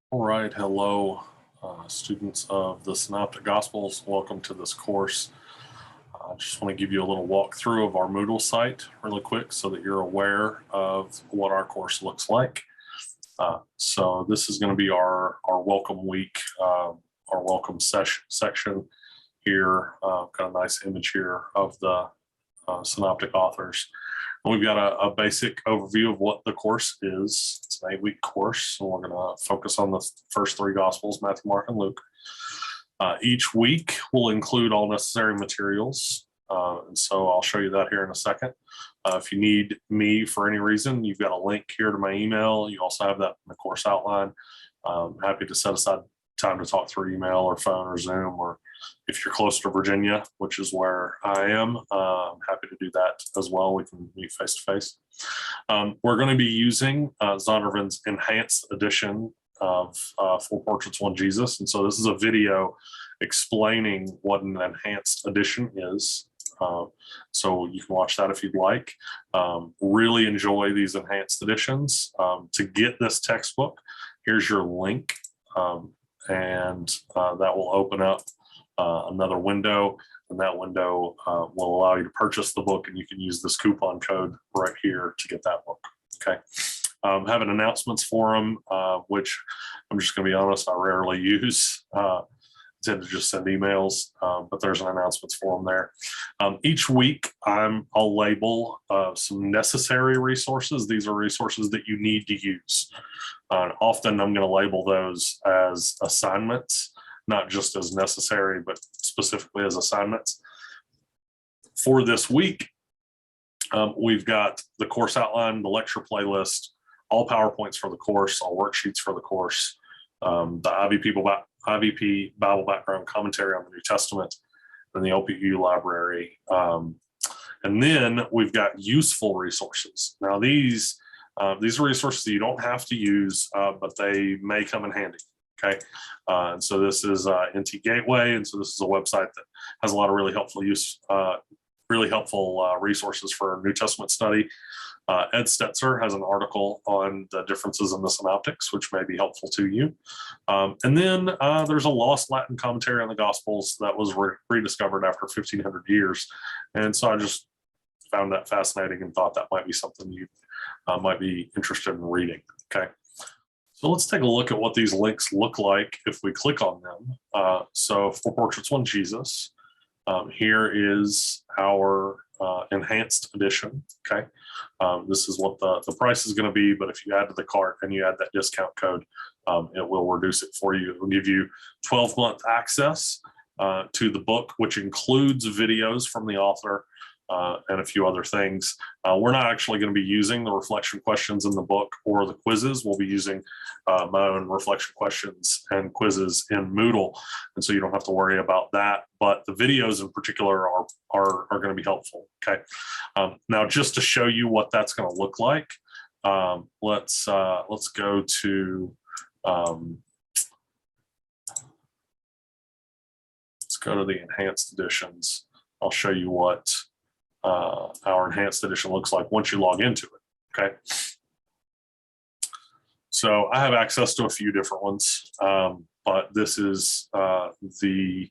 All right, hello, students of the Synoptic Gospels. Welcome to this course. I just want to give you a little walkthrough of our Moodle site really quick so that you're aware of what our course looks like. So this is going to be our welcome week, our welcome section here. Got a nice image here of the synoptic authors. And we've got a basic overview of what the course is. It's an 8-week course, so we're going to focus on the first 3 Gospels, Matthew, Mark, and Luke. Each week will include all necessary materials, and so I'll show you that here in a second. If you need me for any reason, you've got a link here to my email. You also have that in the course outline. I'm happy to set aside time to talk through email or phone or Zoom, or if you're close to Virginia, which is where I am, I'm happy to do that as well. We can meet face to face. We're going to be using Zondervan's enhanced edition of 4 Portraits, 1 Jesus. And so this is a video explaining what an enhanced edition is. So you can watch that if you'd like. Really enjoy these enhanced editions. To get this textbook, here's your link. And that will open up another window, and that window will allow you to purchase the book, and you can use this coupon code right here to get that book. Okay. Have an announcements forum, which I'm just going to be honest, I rarely use. I tend to just send emails, but there's an announcements forum there. Each week, I'll label some necessary resources. These are resources that you need to use. Often I'm going to label those as assignments, not just as necessary, but specifically as assignments. For this week, we've got the course outline, the lecture playlist, all PowerPoints for the course, all worksheets for the course, the IVP Bible background commentary on the New Testament, and the OPU library. And then we've got useful resources. Now these are resources that you don't have to use, but they may come in handy. Okay, and so this is NT Gateway, and so this is a website that has a lot of really helpful resources for New Testament study. Ed Stetzer has an article on the differences in the synoptics, which may be helpful to you. And then there's a lost Latin commentary on the Gospels that was rediscovered after 1,500 years, and so I just found that fascinating and thought that might be something you might be interested in reading. Okay. So let's take a look at what these links look like if we click on them. So 4 Portraits, 1 Jesus. Here is our enhanced edition. Okay. This is what the price is going to be, but if you add to the cart and you add that discount code, it will reduce it for you. It will give you 12-month access to the book, which includes videos from the author, and a few other things. We're not actually going to be using the reflection questions in the book or the quizzes. We'll be using my own reflection questions and quizzes in Moodle, and so you don't have to worry about that. But the videos in particular are going to be helpful. Okay. Now, just to show you what that's going to look like, let's go to the enhanced editions. I'll show you what our enhanced edition looks like once you log into it. Okay. So I have access to a few different ones, but this is the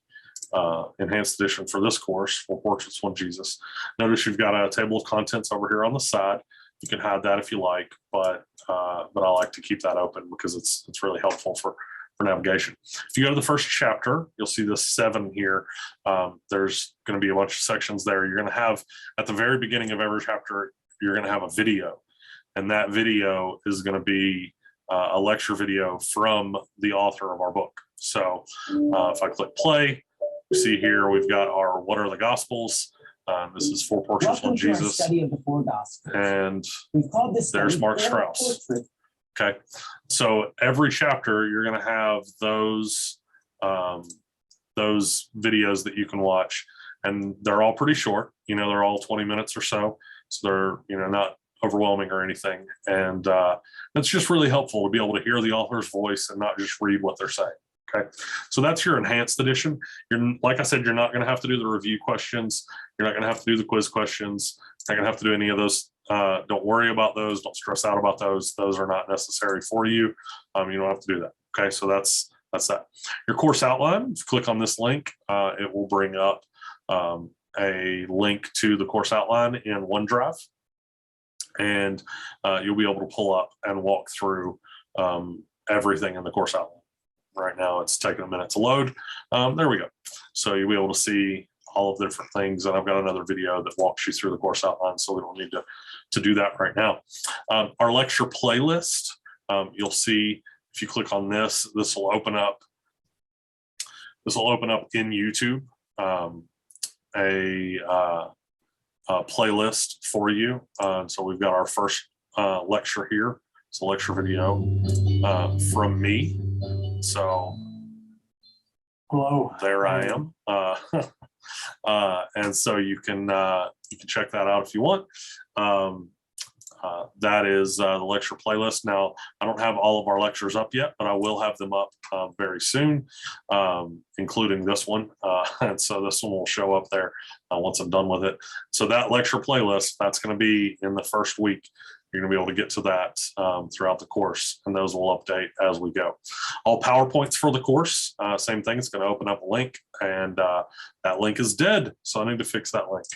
enhanced edition for this course, 4 Portraits, 1 Jesus. Notice you've got a table of contents over here on the side. You can hide that if you like, but I like to keep that open because it's really helpful for navigation. If you go to the first chapter, you'll see the 7 here. There's going to be a bunch of sections there. You're going to have, at the very beginning of every chapter, you're going to have a video. And that video is going to be a lecture video from the author of our book. So if I click play, you see here we've got our What Are the Gospels? This is 4 Portraits, 1 Jesus. Study of the 4 Gospels. And we've called this there's Mark Strauss. Okay, so every chapter you're going to have those videos that you can watch, and they're all pretty short. They're all 20 minutes or so, so they're not overwhelming or anything. And it's just really helpful to be able to hear the author's voice and not just read what they're saying. Okay, so that's your enhanced edition. Like I said, you're not going to have to do the review questions. You're not going to have to do the quiz questions. You're not going to have to do any of those Don't worry about those. Don't stress out about those. Those are not necessary for you. You don't have to do that. Okay, so that's that. Your course outline, if you click on this link, it will bring up a link to the course outline in OneDrive, and you'll be able to pull up and walk through everything in the course outline. Right now it's taking a minute to load. There we go. So you'll be able to see all of the different things, and I've got another video that walks you through the course outline, so we don't need to do that right now. Our lecture playlist, you'll see if you click on this, this will open up in YouTube a playlist for you. So we've got our first lecture here. It's a lecture video from me. So Hello. there I am. And so you can check that out if you want. That is the lecture playlist. Now, I don't have all of our lectures up yet, but I will have them up very soon, including this one. And so this one will show up there once I'm done with it. So that lecture playlist, that's going to be in the first week. You're going to be able to get to that throughout the course, and those will update as we go. All PowerPoints for the course, same thing. It's going to open up a link, and that link is dead, so I need to fix that link.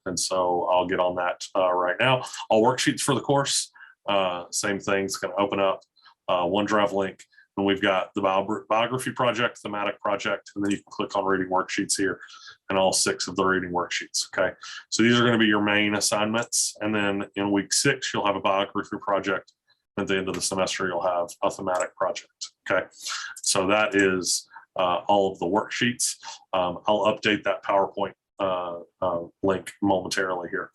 And so I'll get on that right now. All worksheets for the course, same thing. It's going to open up OneDrive link, and we've got the biography project, thematic project, and then you can click on reading worksheets here, and all 6 of the reading worksheets. Okay, so these are going to be your main assignments, and then in week 6 you'll have a biography project. At the end of the semester you'll have a thematic project. Okay, so that is all of the worksheets. I'll update that PowerPoint link momentarily here.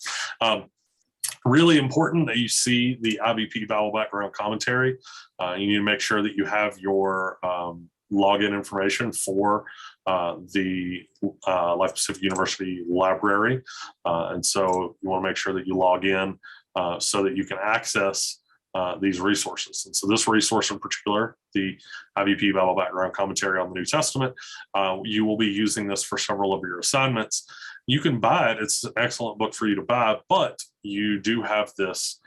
Really important that you see the IBP BIBL background commentary. You need to make sure that you have your login information for the Life Pacific University library. And so you want to make sure that you log in so that you can access these resources. And so this resource in particular, the IBP BIBL background commentary on the New Testament, you will be using this for several of your assignments. You can buy it. It's an excellent book for you to buy, but you do have this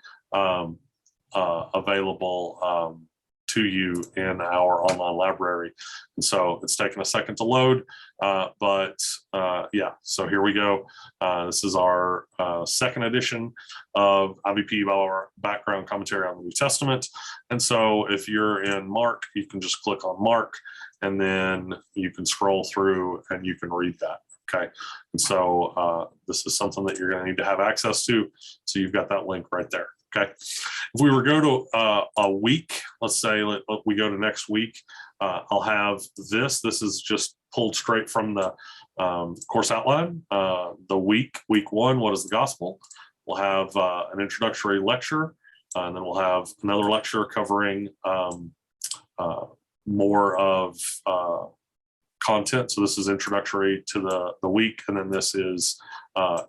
available to you in our online library. And so it's taken a second to load, but yeah, so here we go. This is our second edition of IBP BIBL background commentary on the New Testament. And so if you're in Mark, you can just click on Mark, and then you can scroll through and you can read that. Okay, and so this is something that you're going to need to have access to. So you've got that link right there. Okay, if we were to go to a week, let's say we go to next week, I'll have this. This is just pulled straight from the course outline. The week 1, what is the gospel? We'll have an introductory lecture, and then we'll have another lecture covering more of content. So this is introductory to the week, and then this is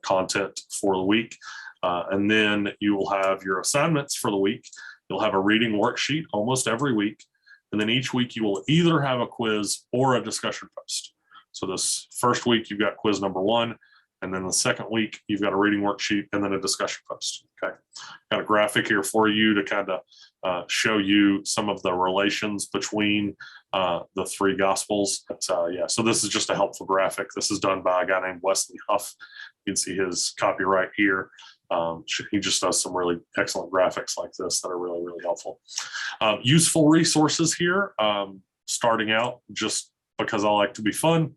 content for the week. And then you will have your assignments for the week. You'll have a reading worksheet almost every week. And then each week you will either have a quiz or a discussion post. So this first week you've got quiz number 1. And then the second week you've got a reading worksheet and then a discussion post. Okay, got a graphic here for you to kind of show you some of the relations between the 3 gospels. But yeah, so this is just a helpful graphic. This is done by a guy named Wesley Huff. You can see his copyright here. He just does some really excellent graphics like this that are really, really helpful. Useful resources here, starting out just because I like to be fun.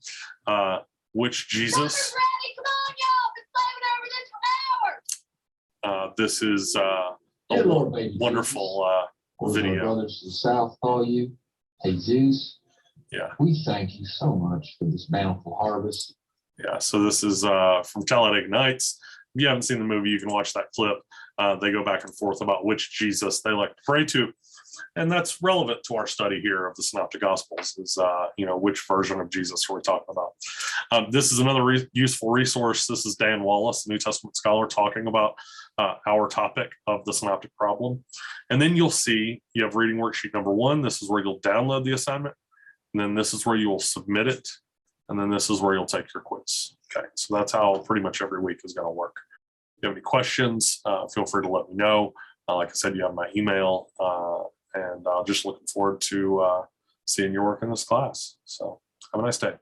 Which Jesus? This is a wonderful video. Brothers to the south call you. Jesus. Yeah. We thank you so much for this bountiful harvest. Yeah. So this is from Talladega Nights. If you haven't seen the movie, you can watch that clip. They go back and forth about which Jesus they like to pray to. And that's relevant to our study here of the Synoptic Gospels is, which version of Jesus we're talking about. This is another useful resource. This is Dan Wallace, the New Testament scholar, talking about our topic of the synoptic problem. And then you'll see you have reading worksheet number 1. This is where you'll download the assignment. And then this is where you will submit it. And then this is where you'll take your quiz. Okay, so that's how pretty much every week is going to work. If you have any questions, feel free to let me know. Like I said, you have my email, and just looking forward to seeing your work in this class. So have a nice day.